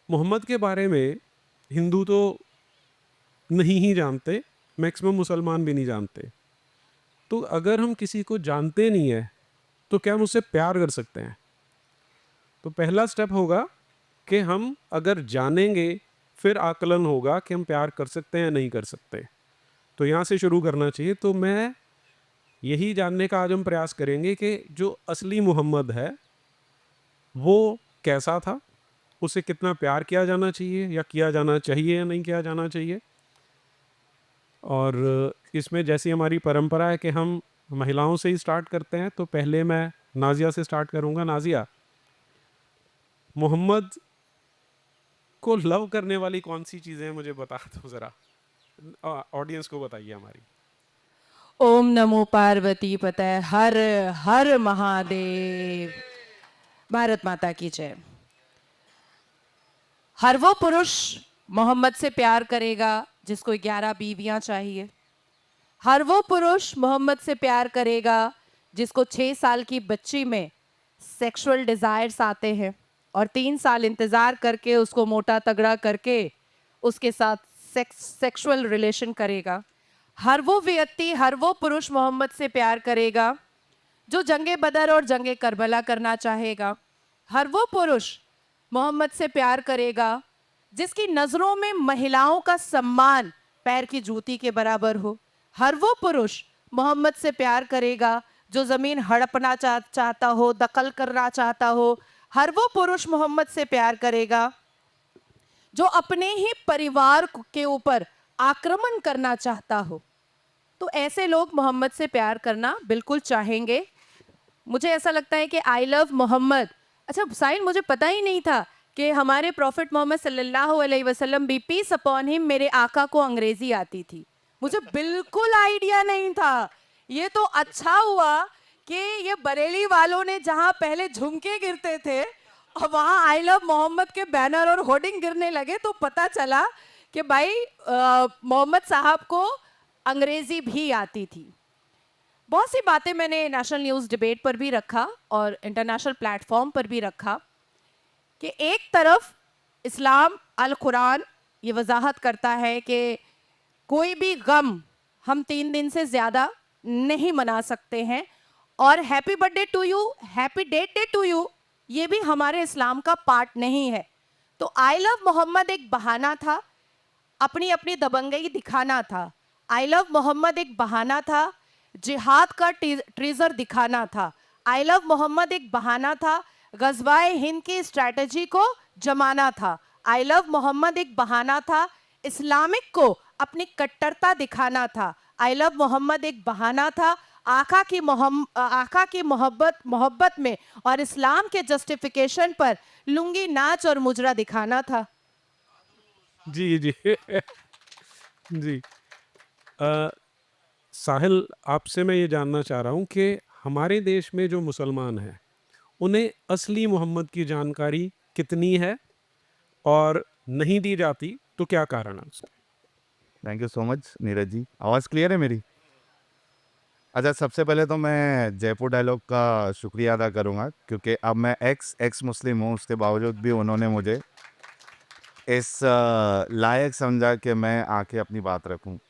मोहम्मद के बारे में हिंदू तो नहीं ही जानते, मैक्सिमम मुसलमान भी नहीं जानते। तो अगर हम किसी को जानते नहीं है तो क्या हम उससे प्यार कर सकते हैं? तो पहला स्टेप होगा कि हम अगर जानेंगे, फिर आकलन होगा कि हम प्यार कर सकते हैं या नहीं कर सकते। तो यहाँ से शुरू करना चाहिए। तो मैं यही जानने का आज हम प्रयास करेंगे कि जो असली मोहम्मद है वो कैसा था, उसे कितना प्यार किया जाना चाहिए या किया जाना चाहिए या नहीं किया जाना चाहिए। और इसमें जैसी हमारी परंपरा है कि हम महिलाओं से ही स्टार्ट करते हैं, तो पहले मैं नाजिया से स्टार्ट करूंगा। नाजिया, मोहम्मद को लव करने वाली कौन सी चीज़ें हैं मुझे बता दो ज़रा, ऑडियंस को बताइए हमारी। ओम नमो पार्वती पतय हर हर महादेव। भारत माता की जय। हर वो पुरुष मोहम्मद से प्यार करेगा जिसको 11 बीवियां चाहिए। हर वो पुरुष मोहम्मद से प्यार करेगा जिसको 6 साल की बच्ची में सेक्सुअल डिजायर्स आते हैं और 3 साल इंतजार करके उसको मोटा तगड़ा करके उसके साथ सेक्सुअल रिलेशन करेगा। हर वो व्यक्ति, हर वो पुरुष मोहम्मद से प्यार करेगा जो जंगे बदर और जंगे करबला करना चाहेगा। हर वो पुरुष मोहम्मद से प्यार करेगा जिसकी नजरों में महिलाओं का सम्मान पैर की जूती के बराबर हो। हर वो पुरुष मोहम्मद से प्यार करेगा जो जमीन हड़पना चाहता हो, दखल करना चाहता हो। हर वो पुरुष मोहम्मद से प्यार करेगा जो अपने ही परिवार के ऊपर आक्रमण करना चाहता हो। तो ऐसे लोग मोहम्मद से प्यार करना बिल्कुल चाहेंगे। मुझे ऐसा लगता है कि आई लव मोहम्मद। अच्छा साइन, मुझे पता ही नहीं था कि हमारे प्रॉफिट मोहम्मद सल्लल्लाहु अलैहि वसल्लम बी पीस अपॉन हिम, मेरे आका को अंग्रेजी आती थी। मुझे बिल्कुल आइडिया नहीं था। ये तो अच्छा हुआ कि ये बरेली वालों ने जहां पहले झुमके गिरते थे और वहां आई लव मोहम्मद के बैनर और होर्डिंग गिरने लगे, तो पता चला कि भाई मोहम्मद साहब को अंग्रेजी भी आती थी। बहुत सी बातें मैंने नेशनल न्यूज़ डिबेट पर भी रखा और इंटरनेशनल प्लेटफॉर्म पर भी रखा कि एक तरफ इस्लाम अल कुरान ये वजाहत करता है कि कोई भी गम हम 3 दिन से ज़्यादा नहीं मना सकते हैं, और happy birthday to you, happy date day to you ये भी हमारे इस्लाम का पार्ट नहीं है। तो आई लव मोहम्मद एक बहाना था, अपनी अपनी दबंगई दिखाना था। आई लव मोहम्मद एक बहाना था, जिहाद का ट्रेजर दिखाना था। आई लव मोहम्मद एक बहाना था, गजवाए हिंद की स्ट्रैटेजी को जमाना था। आई लव मोहम्मद एक बहाना था, इस्लामिक को अपनी कट्टरता दिखाना था। आई लव मोहम्मद एक बहाना था, आका की मोहब्बत में और इस्लाम के जस्टिफिकेशन पर लुंगी नाच और मुजरा दिखाना था। जी जी जी। साहिल, आपसे मैं ये जानना चाह रहा हूँ कि हमारे देश में जो मुसलमान हैं उन्हें असली मोहम्मद की जानकारी कितनी है, और नहीं दी जाती तो क्या कारण है उसका? Thank you so much Neeraj ji. आवाज़ क्लियर है मेरी? अच्छा, सबसे पहले तो मैं जयपुर डायलॉग का शुक्रिया अदा करूँगा, क्योंकि अब मैं एक्स मुस्लिम हूँ, उसके बावजूद भी उन्होंने मुझे इस लायक समझा कि मैं आके अपनी बात रखूँ। आप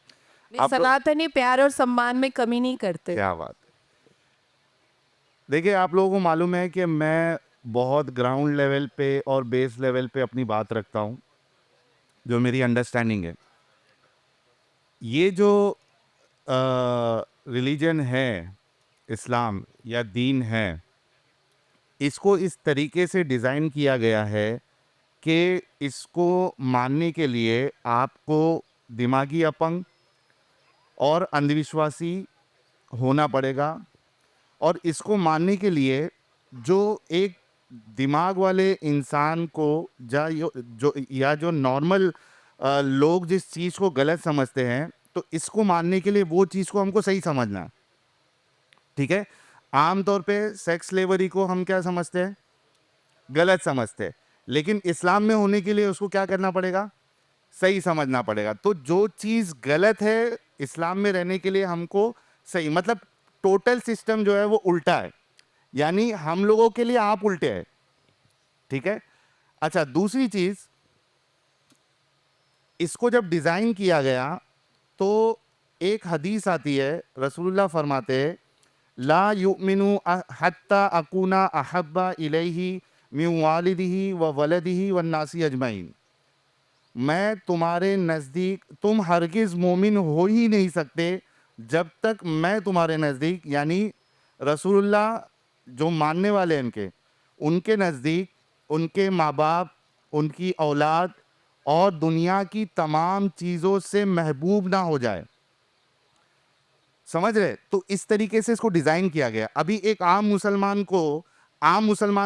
लोग सनातनी प्यार और सम्मान में कमी नहीं करते। क्या बात है। देखिए, आप लोगों को मालूम है कि मैं बहुत ग्राउंड लेवल पे और बेस लेवल पे अपनी बात रखता हूँ, जो मेरी अंडरस्टैंडिंग है। ये जो रिलीजन है, इस्लाम या दीन है, इसको इस तरीके से डिज़ाइन किया गया है कि इसको मानने के लिए आपको दिमागी अपंग और अंधविश्वासी होना पड़ेगा, और इसको मानने के लिए जो एक दिमाग वाले इंसान को जो नॉर्मल लोग जिस चीज़ को गलत समझते हैं, तो इसको मानने के लिए वो चीज़ को हमको सही समझना है। ठीक है? आम तौर पे सेक्स स्लेवरी को हम क्या समझते हैं? गलत समझते हैं। लेकिन इस्लाम में होने के लिए उसको क्या करना पड़ेगा? सही समझना पड़ेगा। तो जो चीज़ गलत है, इस्लाम में रहने के लिए हमको सही, मतलब टोटल सिस्टम जो है वो उल्टा है, यानी हम लोगों के लिए आप उल्टे हैं। ठीक है? अच्छा, दूसरी चीज़ इसको जब डिज़ाइन किया गया तो एक हदीस आती है, रसूलुल्लाह फरमाते हैं, ला युमिनु हत्ता अकूना अहब्बा इलैहि मिन वालिदिही व वलदिही वन नासी अजमईन। मैं तुम्हारे नज़दीक, तुम हरगिज़ मोमिन हो ही नहीं सकते जब तक मैं तुम्हारे नज़दीक, यानी रसूलुल्लाह जो मानने वाले हैं उनके नज़दीक उनके माँ बाप, उनकी औलाद और दुनिया की तमाम चीज़ों से महबूब ना हो जाए। समझ रहे? तो इस तरीके से इसको डिज़ाइन किया गया। अभी एक आम मुसलमान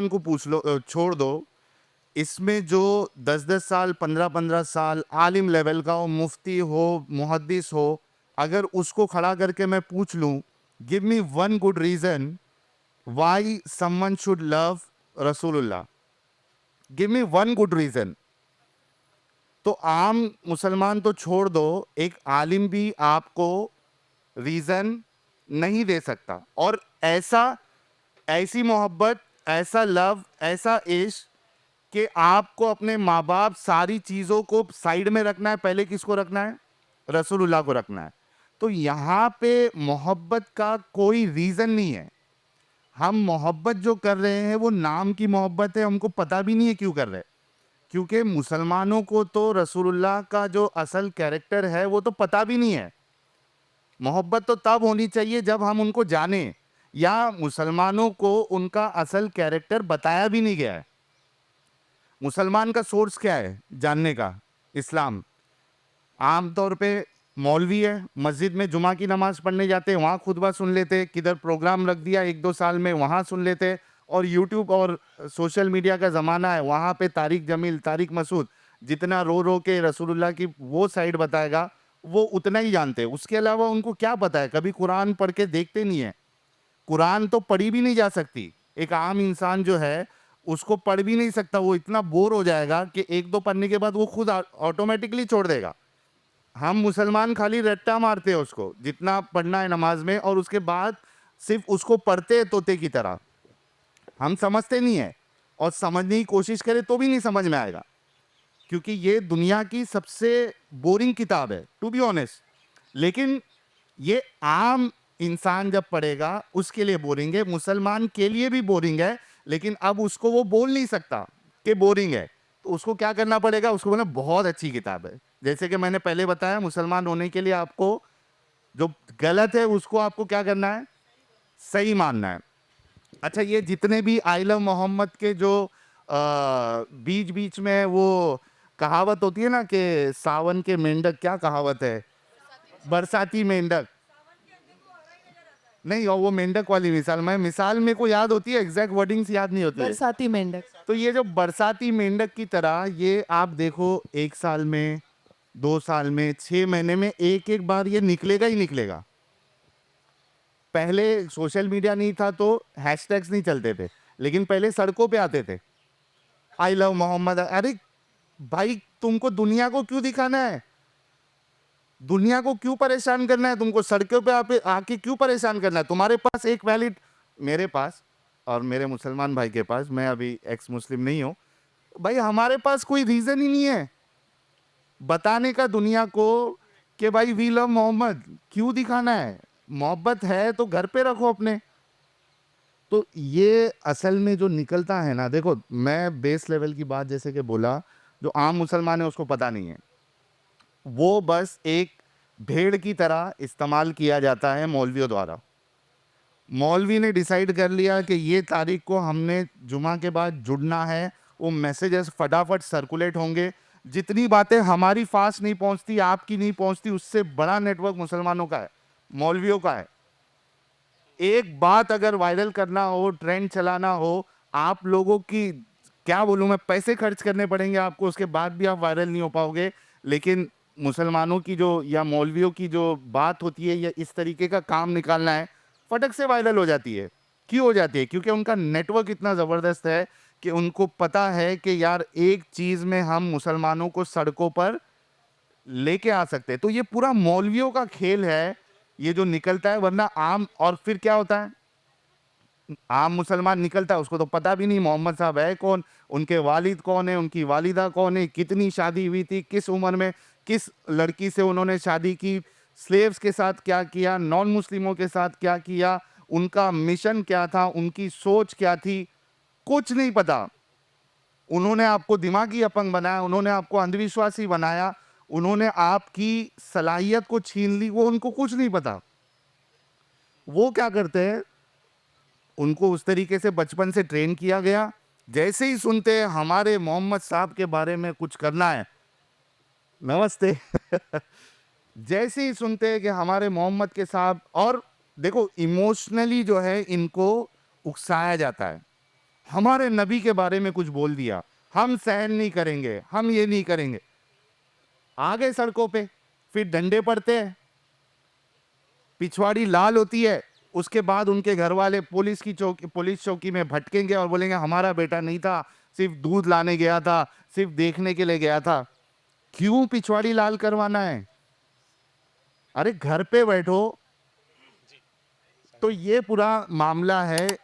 को पूछ लो, छोड़ दो, इसमें जो 10-10 साल, 15-15 साल आलिम लेवल का हो, मुफ्ती हो, मुहद्दिस हो, अगर उसको खड़ा करके मैं पूछ लूँ, give me one good reason why someone should love रसूलुल्लाह, give me one good reason. तो आम मुसलमान तो छोड़ दो, एक आलिम भी आपको रीज़न नहीं दे सकता। और ऐसी मोहब्बत, ऐसा लव, ऐसा इश्क कि आपको अपने माँ बाप, सारी चीज़ों को साइड में रखना है, पहले किसको रखना है? रसूलुल्लाह को रखना है। तो यहाँ पे मोहब्बत का कोई रीज़न नहीं है। हम मोहब्बत जो कर रहे हैं वो नाम की मोहब्बत है, हमको पता भी नहीं है क्यों कर रहे हैं। क्योंकि मुसलमानों को तो रसूलुल्लाह का जो असल कैरेक्टर है वो तो पता भी नहीं है। मोहब्बत तो तब होनी चाहिए जब हम उनको जानें, या मुसलमानों को उनका असल कैरेक्टर बताया भी नहीं गया है। मुसलमान का सोर्स क्या है जानने का? इस्लाम। आम तौर पे मौलवी है, मस्जिद में जुमा की नमाज पढ़ने जाते, वहाँ खुतबा सुन लेते, किधर प्रोग्राम रख दिया 1-2 साल में वहाँ सुन लेते, और यूट्यूब और सोशल मीडिया का ज़माना है, वहाँ पे तारिक जमील, तारिक मसूद जितना रो रो के रसूलुल्लाह की वो साइड बताएगा, वो उतना ही जानते हैं। उसके अलावा उनको क्या पता है? कभी कुरान पढ़ के देखते नहीं है। कुरान तो पढ़ी भी नहीं जा सकती। एक आम इंसान जो है उसको पढ़ भी नहीं सकता, वो इतना बोर हो जाएगा कि 1-2 पढ़ने के बाद वो खुद ऑटोमेटिकली छोड़ देगा। हम मुसलमान खाली रट्टा मारते हैं उसको, जितना पढ़ना है नमाज में, और उसके बाद सिर्फ उसको पढ़ते हैं तोते की तरह। हम समझते नहीं है, और समझने की कोशिश करें तो भी नहीं समझ में आएगा, क्योंकि ये दुनिया की सबसे बोरिंग किताब है, टू बी ऑनेस्ट। लेकिन ये आम इंसान जब पढ़ेगा उसके लिए बोरिंग है, मुसलमान के लिए भी बोरिंग है, लेकिन अब उसको वो बोल नहीं सकता कि बोरिंग है, तो उसको क्या करना पड़ेगा? उसको बोलना बहुत अच्छी किताब है। जैसे कि मैंने पहले बताया, मुसलमान होने के लिए आपको जो गलत है उसको आपको क्या करना है? सही मानना है। अच्छा, ये जितने भी आई लव मोहम्मद के जो बीच बीच में वो कहावत होती है ना कि सावन के मेंढक, क्या कहावत है? बरसाती मेंढक। नहीं, और वो मेंढक वाली मिसाल, मैं मिसाल मेरे को याद होती है, एग्जैक्ट वर्डिंग्स याद नहीं होती है। बरसाती मेंढक। तो ये जो बरसाती मेंढक की तरह, ये आप देखो 1 साल में, 2 साल में, 6 महीने में एक बार ये निकलेगा ही निकलेगा। पहले सोशल मीडिया नहीं था तो हैशटैग्स नहीं चलते थे, लेकिन पहले सड़कों पे आते थे, आई लव मोहम्मद। अरे भाई, तुमको दुनिया को क्यों दिखाना है? दुनिया को क्यों परेशान करना है? तुमको सड़कों पे आके क्यों परेशान करना है? तुम्हारे पास एक वैलिड, मेरे पास और मेरे मुसलमान भाई के पास, मैं अभी एक्स मुस्लिम नहीं हूँ भाई, हमारे पास कोई रीज़न ही नहीं है बताने का दुनिया को कि भाई वी लव मोहम्मद। क्यों दिखाना है? मोहब्बत है तो घर पे रखो अपने। तो ये असल में जो निकलता है ना, देखो मैं बेस लेवल की बात जैसे कि बोला, जो आम मुसलमान है उसको पता नहीं है, वो बस एक भेड़ की तरह इस्तेमाल किया जाता है मौलवियों द्वारा। मौलवी ने डिसाइड कर लिया कि ये तारीख को हमने जुमा के बाद जुड़ना है, वो मैसेजेस फटाफट सर्कुलेट होंगे। जितनी बातें हमारी फास्ट नहीं पहुंचती, आपकी नहीं पहुंचती, उससे बड़ा नेटवर्क मुसलमानों का है, मौलवियों का है। एक बात अगर वायरल करना हो, ट्रेंड चलाना हो, आप लोगों की क्या बोलूँ मैं, पैसे खर्च करने पड़ेंगे आपको, उसके बाद भी आप वायरल नहीं हो पाओगे। लेकिन मुसलमानों की जो, या मौलवियों की जो बात होती है, या इस तरीके का काम निकालना है, फटक से वायरल हो जाती है। क्यों हो जाती है? क्योंकि उनका नेटवर्क इतना ज़बरदस्त है कि उनको पता है कि यार एक चीज़ में हम मुसलमानों को सड़कों पर लेके आ सकते हैं। तो ये पूरा मौलवियों का खेल है, ये जो निकलता है। वरना आम, और फिर क्या होता है, आम मुसलमान निकलता है, उसको तो पता भी नहीं मोहम्मद साहब है कौन, उनके वालिद कौन है, उनकी वालिदा कौन है, कितनी शादी हुई थी, किस उम्र में, किस लड़की से उन्होंने शादी की, स्लेव्स के साथ क्या किया, नॉन मुस्लिमों के साथ क्या किया, उनका मिशन क्या था, उनकी सोच क्या थी, कुछ नहीं पता। उन्होंने आपको दिमागी अपंग बनाया, उन्होंने आपको अंधविश्वासी बनाया, उन्होंने आपकी सलाहियत को छीन ली, वो उनको कुछ नहीं पता। वो क्या करते हैं, उनको उस तरीके से बचपन से ट्रेन किया गया, जैसे ही सुनते हैं हमारे मोहम्मद साहब के बारे में कुछ करना है, नमस्ते जैसे ही सुनते हैं कि हमारे मोहम्मद के साहब, और देखो इमोशनली जो है इनको उकसाया जाता है, हमारे नबी के बारे में कुछ बोल दिया, हम सहन नहीं करेंगे, हम ये नहीं करेंगे। आ गए सड़कों पे, फिर डंडे पड़ते हैं, पिछवाड़ी लाल होती है, उसके बाद उनके घर वाले पुलिस चौकी में भटकेंगे और बोलेंगे हमारा बेटा नहीं था, सिर्फ दूध लाने गया था, सिर्फ देखने के लिए गया था। क्यों पिछवाड़ी लाल करवाना है? अरे घर पे बैठो। तो ये पूरा मामला है।